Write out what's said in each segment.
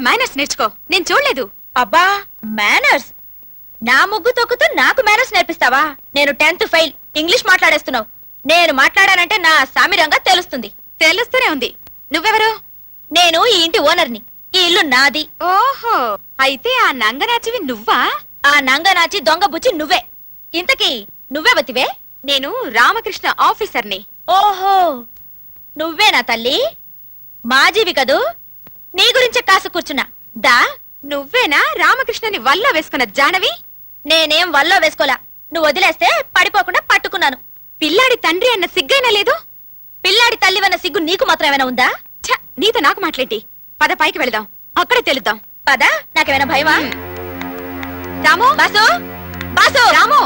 Manners నేర్చుకో. నేను చూడలేదు. అబ్బా మేనర్స్? నా ముగ్గు తొక్కుతూ నాకు మేనర్స్ నేర్పిస్తావా? నేను 10th ఫెయిల్. ఇంగ్లీష్ మాట్లాడేస్తున్నావు. నేను మాట్లాడానంటే నా సామిరంగా తెలుస్తుంది. తెలుస్తూనే ఉంది. నువ్వెవరు? నేను ఈ ఇంటి ఓనర్ని. ఈ ఇల్లు నాది. ఓహో, అయితే ఆ నంగనాచివి నువ్వా? ఆ నంగనాచి దొంగ బుచ్చి నువ్వే. ఇంతకీ నువ్వే బతివే? నేను రామకృష్ణ ఆఫీసర్ని. ఓహో, నువ్వేనా తల్లి? మాజీవి కదూ. నీ గురించే కాసు కూర్చున్నా. దా. నువ్వేనా రామకృష్ణని వల్ల వేసుకున్న జానవి? నేనేం వల్లో వేసుకోలా. నువ్వు వదిలేస్తే పడిపోకుండా పట్టుకున్నాను. పిల్లాడి తండ్రి అన్న సిగ్గైనా లేదు? పిల్లాడి తల్లివన్న సిగ్గు నీకు మాత్రం ఏమైనా ఉందా? ఛ, నీతో నాకు మాట్లాడి. పద, పైకి వెళదాం. అక్కడే తెలుద్దాం. పద. నాకేమైనా భయమా? రాము, బాసు, బాసు, రాము.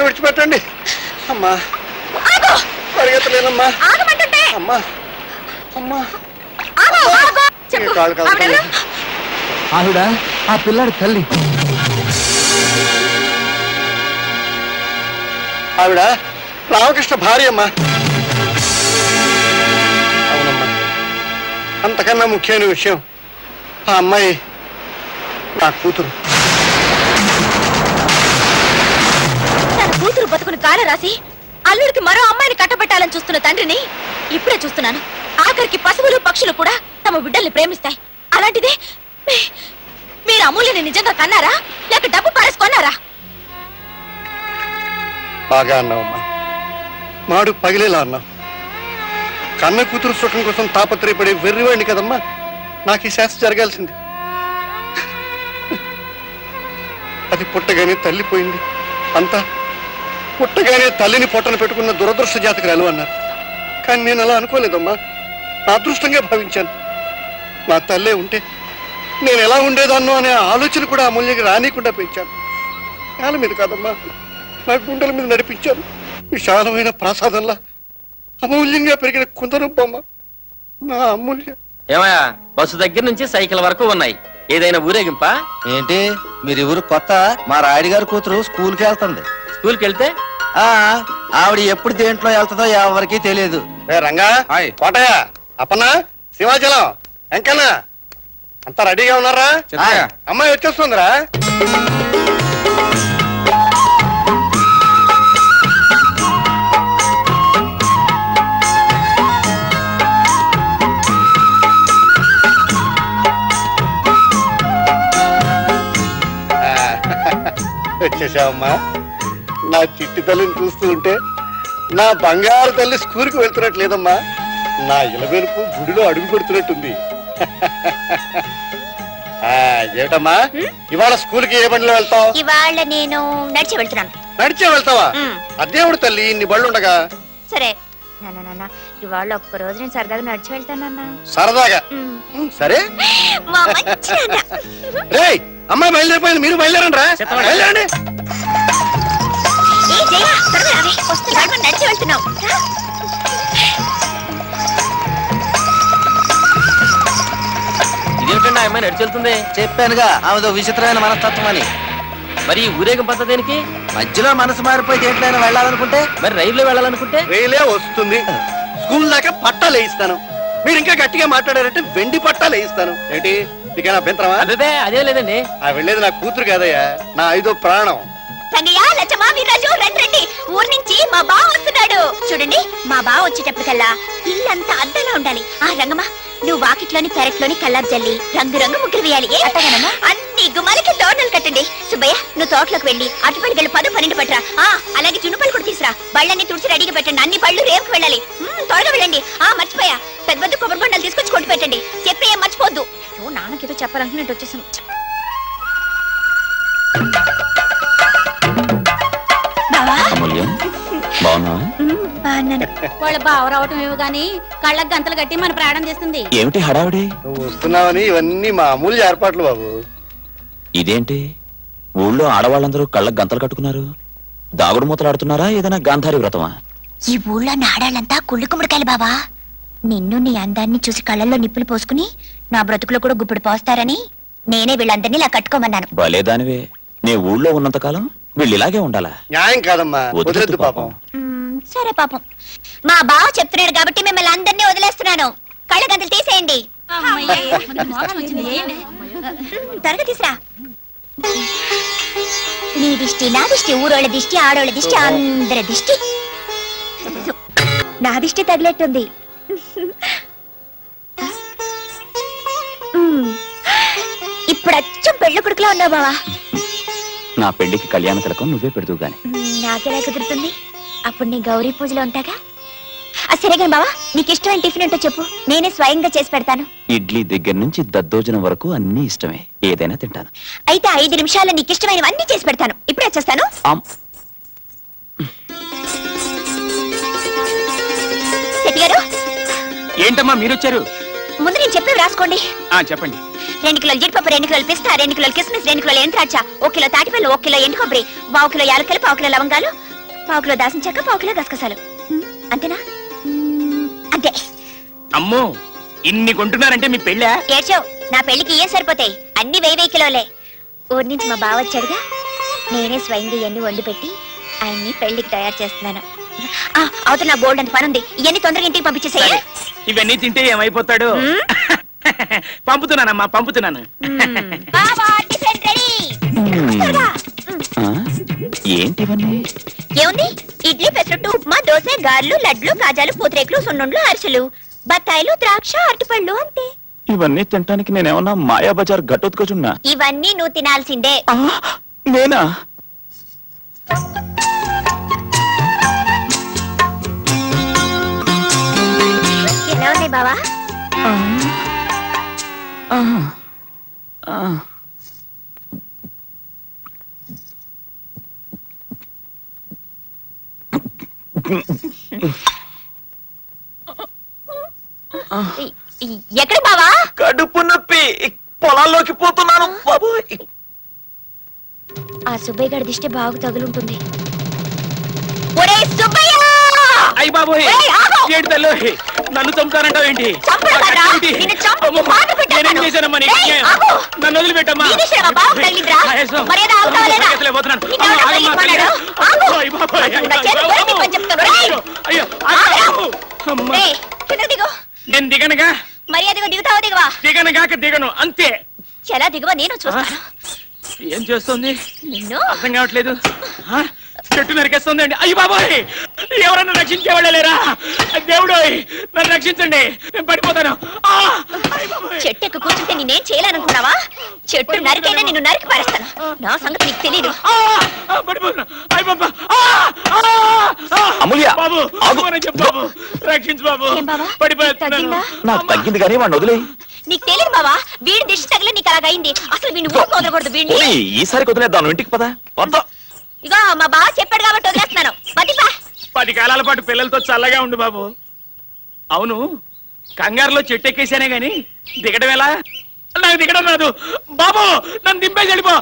విడిచిపెట్టండి అమ్మా. పరిగెత్తలేనమ్మా. అమ్మా అమ్మా. ఆవిడ ఆ పిల్లాడి తల్లి. ఆవిడ రామకృష్ణ భార్య అమ్మా. అవునమ్మా. అంతకన్నా ముఖ్యమైన విషయం, ఆ అమ్మాయి నా కూతురు. తన కూతురు బతుకుని కాల రాసి అల్లుడికి మరో అమ్మాయిని కట్టబెట్టాలని చూస్తున్న తండ్రిని ఇప్పుడే చూస్తున్నాను. ఆఖరికి పశువులు పక్షులు కూడా తమ బిడ్డల్ని ప్రేమిస్తాయి. అలాంటిదే మీరు అమూల్యని నిజంగా కన్నారా, లేక డబ్బు పారేసుకున్నారా? బాగా అన్నావమ్మా. మాడు పగిలేలా అన్నావు. కన్న కూతురు సుఖం కోసం తాపత్రయపడే వెర్రివాడిని కదమ్మా నాకు ఈ శాస్త్ర జరగాల్సింది. అది పుట్టగానే తల్లిపోయింది. అంతా పుట్టగానే తల్లిని పొట్టన పెట్టుకున్న దురదృష్ట జాతకురాలు అన్నారు. కానీ నేను అలా అనుకోలేదమ్మా. నా అదృష్టంగా భావించాను. నా తల్లే ఉంటే నేను ఎలా ఉండేదాన్నో అనే ఆలోచన కూడా అమూల్యకి రానికుండా పెంచాను. నేల మీద కాదమ్మా, నా గుండెల మీద నడిపించాను. విశాలమైన ప్రాసాదంలా అమూల్యంగా పెరిగిన కుందరబ్బమ్మ నా అమూల్య. ఏమయ్యా, బస్సు దగ్గర నుంచి సైకిల్ వరకు ఉన్నాయి. ఏదైనా ఊరేగింపా? ఏంటి మీరు ఊరు కొత్త? మా రాయుడు గారి కూతురు స్కూల్కి వెళ్తుంది. స్కూల్కి వెళ్తే ఆవిడ ఎప్పుడు దేంట్లో వెళ్తుందో ఎవరికి తెలియదు. రంగా, కోటయ్య, అప్పన్న, శివాచలం, వెంకన్న అంతా రెడీగా ఉన్నారా? అమ్మాయి వచ్చేస్తుందిరా. వచ్చేసావమ్మా. నా చిట్టి తల్లిని చూస్తూ ఉంటే నా బంగారు తల్లి స్కూల్కి వెళ్తున్నట్లేదమ్మా. నా ఇలవెలుపు గుడిలో అడుగు పెడుతున్నట్టుంది. ఏమిటమ్మా ఇవాళ స్కూల్కి ఏ బండిలో వెళ్తావు? ఇవాళ నేను నడిచి వెళ్తున్నాను. నడిచే వెళ్తావా? అదేవుడు తల్లి, ఇన్ని బళ్ళు ఉండగా. సరే నాన్న, ఇవాళ ఒక్క రోజు నేను సరదాగా నడిచి వెళ్తానన్నా. సరదాగా? సరే. రేయ్, అమ్మాయి బయలుదేరిపోయింది, మీరు బయలుదేరండి రా. బయలుదేరండి. నడిచి వెళ్తున్నావు. ఇదేమిటండి ఆ అమ్మాయి నడిచి వెళ్తుంది? చెప్పానుగా ఆమెదో విచిత్రమైన మనస్తత్వం అని. మరి ఈ ఊరేగం పద్ధతి దేనికి? మధ్యలో మనసు మారిపోయి దేంట్లైనా వెళ్ళాలనుకుంటే, మరి రైల్లో వెళ్ళాలనుకుంటే? రైలే వస్తుంది. స్కూల్ దాకా పట్టాలు వేయిస్తాను. మీరు ఇంకా గట్టిగా మాట్లాడారంటే వెండి పట్టాలు వేయిస్తాను. ఏంటి నీకైనా అభ్యంతరమా? అదే అదే లేదండి. ఆ వెళ్ళేది నా కూతురు కాదయ్యా, నా 5వ ప్రాణం. రండి, ఊరు నుంచి మా బావ వస్తున్నాడు. చూడండి, మా బావ వచ్చేటప్పటికల్లా ఇల్లంతా అద్దంగా ఉండాలి. ఆ రంగమ్మ, నువ్వు వాకిట్లోని పెరట్లోని కల్లాపు జల్లి రంగు రంగు ముగ్గురు వేయాలి. అన్ని గుమ్మాలకి తోటలు కట్టండి. సుబ్బయ్య, నువ్వు తోటలోకి వెళ్ళి అటుపల్లి గళ్ళు 10, 12 పట్టరా. అలాగే జున్నుపల్లి కూడా తీసురా. బళ్ళన్ని తుడిచి రెడీగా పెట్టండి. అన్ని పళ్ళు రేపుకి వెళ్ళాలి. త్వరగా వెళ్ళండి. మర్చిపోయా, పెద్ద కొబ్బరి బొండాలు తీసుకొచ్చి కొట్టి పెట్టండి. చెప్పి ఏం మర్చిపోద్దు. నాన్నకేదో చెప్పాలనుకున్నట్టు వచ్చేసాను. వాళ్ళ బావ రావటం ఏమో గాని కళ్ళకు గంతలు కట్టి మన ప్రాణం చేస్తుంది. ఏమిటి హడావిడి? నువ్వు వస్తున్నావని ఇవన్నీ మా అమూల్య ఏర్పాట్లు బాబు. ఇదేంటి ఊళ్ళో ఆడవాళ్ళందరూ కళ్ళకు గంతలు కట్టుకున్నారు? దాగుడు మూతలు ఆడుతున్నారా? ఏదైనా గాంధారి వ్రతమా? ఈ ఊళ్ళో నాడాలంతా కుళ్ళు కుమ్మడికాయలు బావా. నిన్ను నీ అందాన్ని చూసి కళ్ళల్లో నిప్పులు పోసుకుని నా బ్రతుకులో కూడా గుప్పుడు పోస్తారని నేనే వీళ్ళందరినీ ఇలా కట్టుకోమన్నాను. భలేదానివే. నే ఊళ్ళో ఉన్నంత కాలం వీళ్ళు ఇలాగే ఉండాలా? న్యాయం కాదమ్మా, వదిలేదు పాపం. సరే పాపం, మా బావ చెప్తున్నాడు కాబట్టి మిమ్మల్ని అందరినీ వదిలేస్తున్నాను. కళ్ళ గంతలు తీసేయండి. త్వరగా తీసురా. నీ దిష్టి, నా దిష్టి, ఊరోళ్ళ దిష్టి, ఆడోళ్ళ దిష్టి, అందరి దిష్టి. నా దిష్టి తగిలేట్టుంది. ఇప్పుడు అచ్చం పెళ్లి కొడుకులా ఉన్నావు బావా. నా పెళ్లికి కళ్యాణ తిలకం నువ్వే పెడుతూ గాని. నాకెలా కుదురుతుంది? అప్పుడు నీ గౌరీ పూజలో ఉంటాగా. సరేగా బావా, నీకు ఇష్టమైన టిఫిన్ ఏంటో చెప్పు, నేనే స్వయంగా చేసి పెడతాను. ఇడ్లీ దగ్గర నుంచి దద్దోజనం వరకు అన్ని ఇష్టమే, ఏదైనా తింటాను. అయితే 5 నిమిషాల్లో నీకు ఇష్టమైనవన్నీ చేసి పెడతాను. ఇప్పుడే వచ్చేస్తాను. శెట్టి గారు. ఏంటమ్మా మీరొచ్చారు? ముందు నేను చెప్పేవి రాసుకోండి. చెప్పండి. 2 కిలోల జీడిపప్పు, 2 కిలోల పిస్తా, 2 కిలోల కిస్మిస్, 2 కిలోల ఎంత్రాక్ష, 1 కిలో తాటిపల్లి, 1 కిలో ఎండు కొబ్బరి, 1 కిలో యాలకలు, 1 కిలో లవంగాలు, 1 కిలో దాసిన చెక్క, 1 కిలో గసగసాలు. అంతేనా? అంతే. అమ్మో, ఇన్ని కొంటున్నారంటే మీ పెళ్ళా? ఏడ్చావు, నా పెళ్లికి ఏం సరిపోతాయి, అన్ని 1000 కిలోలే. ఊరి నుంచి మా బావ వచ్చాడుగా, నేనే స్వయంగా ఇవన్నీ వండి పెట్టి ఆయన్ని పెళ్లికి తయారు చేస్తున్నాను. అవతల నా బోల్డ్ అంత పని ఉంది, ఇవన్నీ తొందరగా ఇంటికి పంపించేసేయ. ఇవన్నీ తింటే ఏమైపోతాడు? పంపుతున్నానమ్మా, పంపుతున్నాను. ఏంటివన్నీ? ఏముంది? ఇడ్లీ, పెసరట్టు, ఉప్మా, దోశ, గారెలు, లడ్లు, కాజాలు, పూతరేకులు, సున్నుండ్లు, అరిసెలు, బత్తాయిలు, ద్రాక్ష, అరటిపళ్ళు, అంతే. ఇవన్నీ తినటానికి నేనేమన్నా మాయా బజార్ గట్టొత్తుకొచ్చున్నా? ఇవన్నీ నువ్వు తినాల్సిందే. నేనా? ఎలా ఉన్నాయి బావా? ఎక్కడ బావా? కడుపు నొప్పి, పొలాల్లోకి పోతున్నాను బాబు. ఆ సుబ్బయ్య గారి దిష్టి బాగు తగులుంటుంది. ఒరే సుబ్బయ్య! అయ్య బాబోయ్, ఏంటి తల్లు నన్ను చంపుతానంటావు ఏంటి? నేనేం చేశానమ్మా? నన్ను వదిలిపెట్టమ్మా. నేను దిగనుగా. మర్యాదగా దిగుతావా? దిగవా? దిగనుగాక దిగను, అంతే. చాలా దిగవా, నేను చూస్తాను. ఏం చేస్తుంది నిన్ను అర్థం కావట్లేదు. చెట్టు నరికేస్తుంది అండి. అయ్యి బాబోయ్, ఎవరన్నా రక్షించేవాళ్ళ లేరా? దేవుడు నన్ను రక్షించండి, నేను పడిపోతాను. చెట్టు ఎక్కువ కూర్చుంటే నేనేం చేయాలనుకున్నావా? చెట్టు నరికైనా నిన్ను నరికి పారేస్తాను. నా సంగతి నీకు తెలీదు. బాబు రక్షించు బాబు. నాకు తగ్గింది కానీ వాడిని వదిలే. నీకు తెలియదు బావా, వీడి దిష్టి తగిలి నీకు అలాగైంది. అసలు వీడిని ఊరు వదలకూడదు. వీడిని ఈసారి వదిలేద్దాను, ఇంటికి పద. ఇగో మా బావ చెప్పాడు కాబట్టి వదిలేస్తున్నాను. 10 కాలాల పాటు పిల్లలతో చల్లగా ఉండు బాబు. అవును, కంగారులో చెట్టు ఎక్కేసానే గాని దిగడం ఎలా? నాకు దిగడం రాదు బాబు, నన్ను దింపేసి వెళ్ళిపో.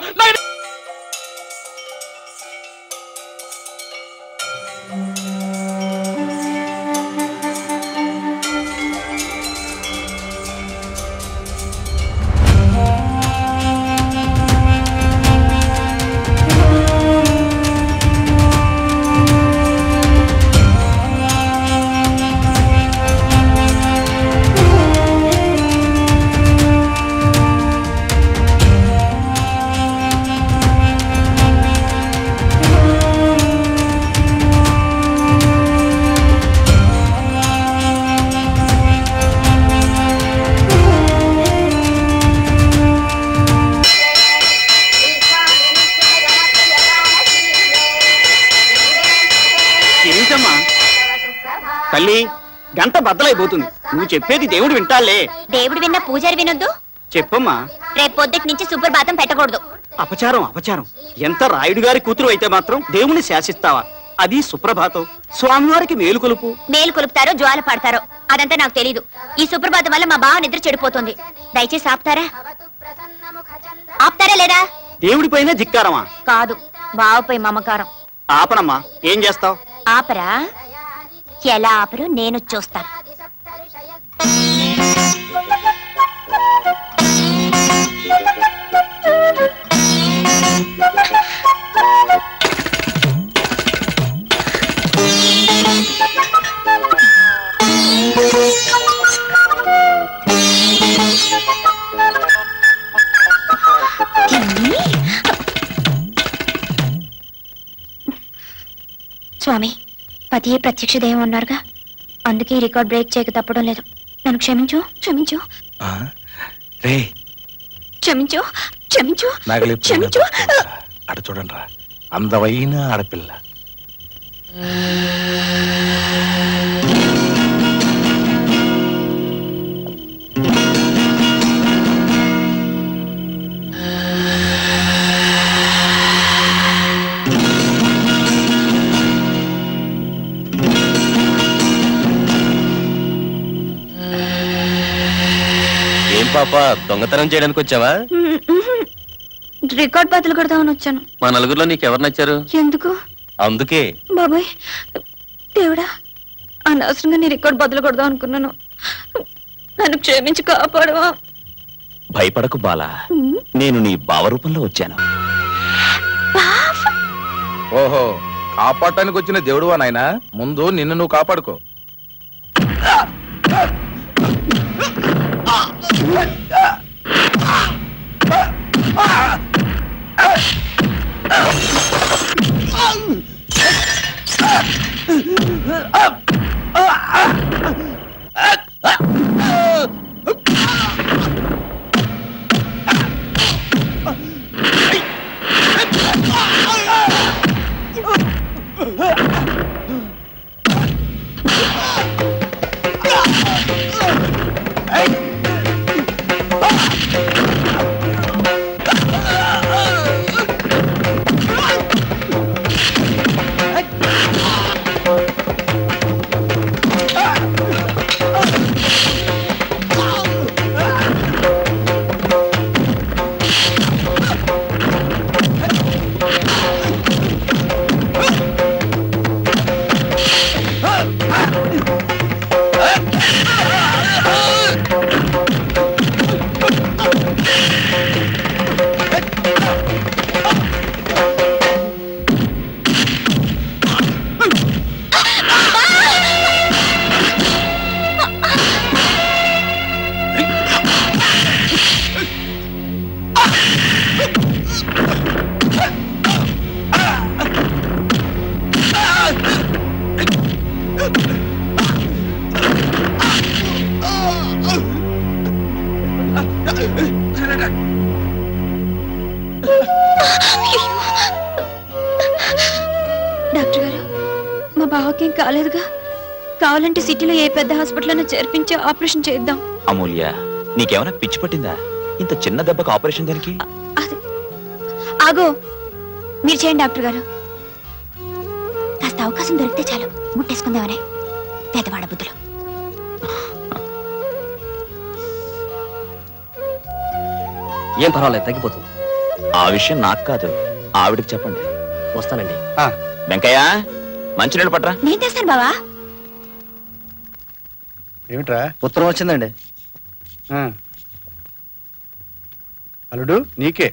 తల్లి, గంట బద్దలైపోతుంది. నువ్వు చెప్పేది దేవుడు వింటాలే. దేవుడు విన్నా పూజారి వినొద్దు. చెప్పమ్మా. రేపు పొద్దుటి నుంచి సుప్రభాతం పెట్టకూడదు. అపచారం, అపచారం. ఎంత రాయుడు గారి కూతురు అయితే మాత్రం దేవుని శాసిస్తావా? అది సుప్రభాతం. స్వామివారికి మేలు కొలుపు. మేలు కొలుపుతారో జ్వాల పడతారో అదంతా నాకు తెలీదు. ఈ సుప్రభాతం వల్ల మా బావ నిద్ర చెడిపోతుంది. దయచేసి ఆపుతారా? ఆపుతారా లేదా? దేవుడి పైన ధిక్కారమా? కాదు, బావపై మమకారం. ఆపనమ్మా. ఏం చేస్తావు? ఆపరా? ఎలా ఆపరు నేను చూస్తాను. స్వామి, పతియే ప్రత్యక్ష దైవం అన్నారుగా, అందుకే ఈ రికార్డ్ బ్రేక్ చేయక తప్పడం లేదు. నన్ను క్షమించు, క్షమించు, రే క్షమించు, క్షమించు, క్షమించు. అట చూడండి రా, అందమైన ఆడపిల్ల. ఏం పాప, దొంగతనం చేయడానికి వచ్చావా? రికార్డ్ బదులు కొడదామని వచ్చాను. మా నలుగురిలో నీకెవరు నచ్చారు? ఎందుకు? అందుకే. బాబాయ్, దేవుడా, అనవసరంగా నీ రికార్డ్ బదులు కొడదాం అనుకున్నాను. నన్ను క్షమించి కాపాడవా? భయపడకు బాలా, నేను నీ బావ రూపంలో వచ్చాను. ఓహో, కాపాడటానికి వచ్చిన దేవుడువా నాయనా? ముందు నిన్ను నువ్వు కాపాడుకో. డాక్టర్ గారు, మా బావకేం కాలేదుగా? కావాలంటే సిటీలో ఏ పెద్ద హాస్పిటల్ చేర్పించి ఆపరేషన్ చేద్దాం. అమూల్య, నీకేమైనా పిచ్చి పట్టిందా? ఇంత చిన్న దెబ్బకు ఆపరేషన్ దానికి? ఆగో, మీరు చేయండి డాక్టర్ గారు. కాస్త అవకాశం దొరికితే చాలు, ముట్టేసుకుందామనే పేదవాడ బుద్ధులు. ఏం పర్వాలేదు, తగ్గిపోతుంది. ఆ విషయం నాకు కాదు, ఆవిడకి చెప్పండి. వస్తానండి. వెంకయ్య, మంచినీళ్ళు పట్రా. నేను తెస్తాను బావా. ఏమిట్రా? ఉత్తరం వచ్చిందండి. అల్లుడు, నీకే.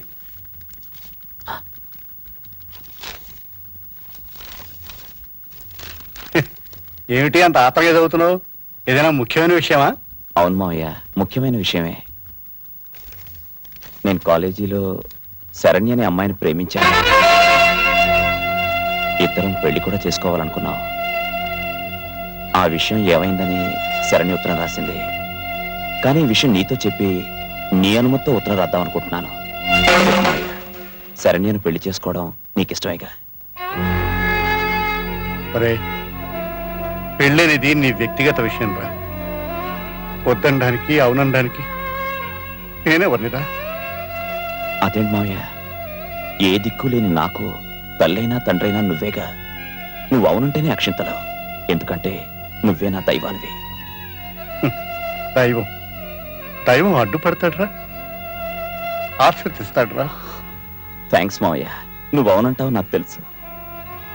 ఏమిటి అంత ఆత్రగా చదువుతున్నావు? ఏదైనా ముఖ్యమైన విషయమా? అవును మావయ్య, ముఖ్యమైన విషయమే. నేను కాలేజీలో శరణ్య అనే అమ్మాయిని ప్రేమించాను. ఇద్దరం పెళ్లి కూడా చేసుకోవాలనుకున్నాం. ఆ విషయం ఏమైందని శరణ్య ఉత్తరం రాసింది. కానీ ఈ విషయం నీతో చెప్పి నీ అనుమతితో ఉత్తరం రాద్దాం అనుకుంటున్నాను. శరణ్యను పెళ్లి చేసుకోవడం నీకిష్టమేగా? పెళ్ళనేది నీ వ్యక్తిగత విషయం రా. వద్దనడానికి అవునడానికి నేనే వర్ణిరా. అదేంటి మావయ్య, ఏ దిక్కు లేని నాకు తల్లైనా తండ్రైనా నువ్వేగా. నువ్వు అవునంటేనే అక్షింతలు, ఎందుకంటే నువ్వే నా దైవానివి. దైవం దైవం అడ్డుపడతాడ్రా, ఆశీర్వదిస్తాడ్రా. థ్యాంక్స్ మావయ్య, నువ్వు అవునంటావు నాకు తెలుసు.